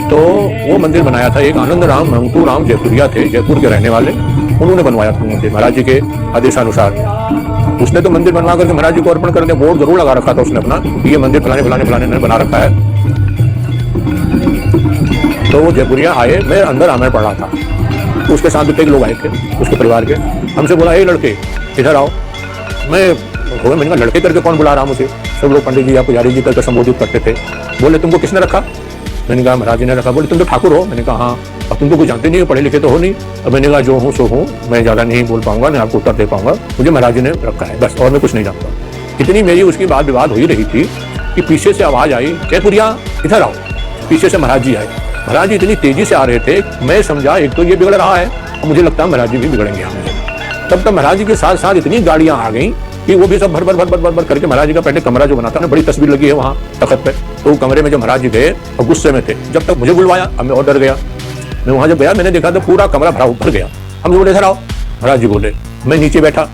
तो वो मंदिर बनाया था एक आनंद राम मंगतू राम जयपुरिया थे, जयपुर के रहने वाले, उन्होंने बनवाया था मंदिर महाराज जी के आदेशानुसार। उसने तो मंदिर बनवा करके महाराज जी को अर्पण करने बोर्ड जरूर लगा रखा था उसने अपना, ये मंदिर फलाने फलाने फलाने ने बना रखा है। तो वो जयपुरिया आए, मैं अंदर आमेर पढ़ रहा था, तो उसके साथ भी कई लोग आए थे उसके परिवार के। हमसे बोला, हे लड़के इधर आओ। मैंने कहा लड़के करके कौन बुला रहा मुझे? सब लोग पंडित जी या पुजारी जी करके संबोधित करते थे। बोले तुमको किसने रखा? मैंने कहा महाराज जी ने रखा। बोले तुम तो ठाकुर हो? मैंने कहा हाँ। अब तुम तो कुछ जानते नहीं हो, पढ़े लिखे तो हो नहीं। अब मैंने कहा जो हूँ सो हूँ, मैं ज़्यादा नहीं बोल पाऊंगा, नहीं आपको उत्तर दे पाऊंगा, मुझे महाराज जी ने रखा है बस, और मैं कुछ नहीं जानता। इतनी मेरी उसकी बात विवाद हो ही रही थी कि पीछे से आवाज़ आई, जयपुरिया इधर आओ। पीछे से महाराज जी आए। महाराज जी इतनी तेजी से आ रहे थे, मैं समझा एक तो ये बिगड़ रहा है, और मुझे लगता है महाराज जी भी बिगड़ेंगे हमें। तब तक महाराज जी के साथ साथ इतनी गाड़ियां आ गई कि वो भी सब भर भर भर भर भर भर करके महाराज जी का पहले कमरा जो बना था ना, बड़ी तस्वीर लगी है वहाँ तख्त पे, तो कमरे में जब महाराज जी गए और गुस्से में थे, जब तक मुझे बुलवाया अब मैं और डर गया। मैं वहाँ जब गया मैंने देखा तो पूरा कमरा भर गया। हम बोले इधर आओ। महाराज जी बोले, मैं नीचे बैठा।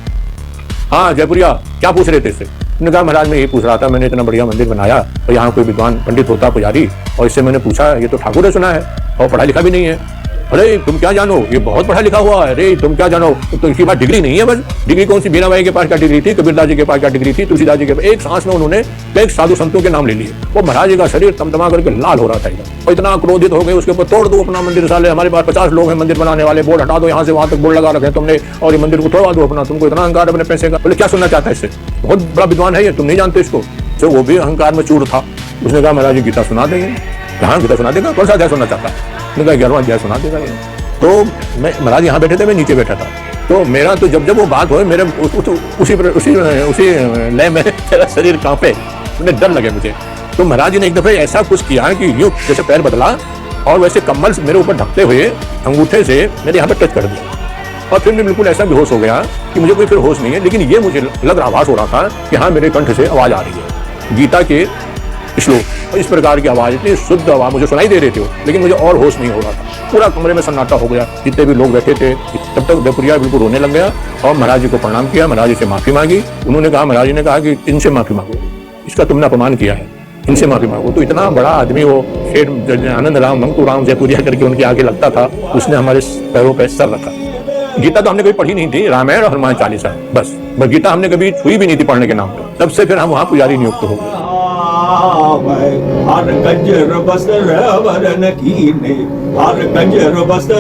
हाँ जयपुरिया क्या पूछ रहे थे इससे? मैंने कहा महाराज मैं ये पूछ रहा था, मैंने इतना बढ़िया मंदिर बनाया और यहाँ कोई विद्वान पंडित होता पुजारी, और इससे मैंने पूछा ये तो ठाकुर ने सुना है और पढ़ा लिखा भी नहीं है। अरे तुम क्या जानो, ये बहुत पढ़ा लिखा हुआ है। अरे तुम क्या जानो, तो इसकी बात डिग्री नहीं है बस। डिग्री कौन सी? बीना बाई के पास क्या डिग्री थी, कबीरदास जी के पास क्या डिग्री थी, तुलसीदास जी के पास। एक सांस में उन्होंने कई साधु संतों के नाम ले लिए। वो महाराज जी का शरीर तमतमा करके लाल हो रहा था एकदम, और इतना क्रोधित हो गए उसके ऊपर, तोड़ दो अपना मंदिर, साले हमारे पास 50 लोग हैं मंदिर बनाने वाले, बोर्ड हटा दो यहाँ से वहां तक बोर्ड लगा रखे तुमने, और ये मंदिर को तोड़वा दो अपना, तुमको इतना अहंकार अपने पैसे का। बोले क्या सुनना चाहता है इससे? बहुत बड़ा विद्वान है ये, तुम नहीं जानते इसको। तो वो भी अहंकार में चूर था। उसने कहा महाराज जी गीता सुना देंगे। कहाँ गीता सुना देगा? कौन सा अध्याय सुनना चाहता? उसने कहा 11वां अध्याय सुना देगा ये। तो मैं महाराज यहाँ बैठे थे, मैं नीचे बैठा था। तो मेरा तो जब वो बात हो मेरे उसी लय में मेरा शरीर कांपे, मुझे डर लगे मुझे। तो महाराज जी ने एक दफे ऐसा कुछ किया कि यूं जैसे पैर बदला और वैसे कम्बल मेरे ऊपर ढकते हुए अंगूठे से मेरे यहाँ पे टच कर दिया, और फिर मैं बिल्कुल ऐसा बेहोश हो गया कि मुझे कोई फिर होश नहीं है। लेकिन ये मुझे लग रहा, आभास हो रहा था कि हाँ मेरे कंठ से आवाज आ रही है गीता के श्लोक, और इस प्रकार की आवाज, इतनी शुद्ध आवाज मुझे सुनाई दे रही थी, लेकिन मुझे और होश नहीं हो रहा था। पूरा कमरे में सन्नाटा हो गया, जितने भी लोग बैठे थे। तब तक जयपुरिया बिल्कुल रोने लग गया और महाराज जी को प्रणाम किया, महाराज जी से माफी मांगी। उन्होंने कहा, महाराज जी ने कहा कि इनसे माफी मांगो, इसका तुमने अपमान किया है, इनसे माफी मांगो। तो इतना बड़ा आदमी वो शेर आनंद राम मंगतू राम जयपुरिया करके उनके आगे लगता था, उसने हमारे पैरों पर सर रखा। गीता तो हमने कभी पढ़ी नहीं थी, रामायण और हनुमान चालीसा बस गीता हमने कभी छुई भी नहीं थी पढ़ने के नाम पर। तब से फिर हम वहाँ पुजारी नियुक्त हो गए। हर गंजर बसर वरन कीने, हर गंजर बसर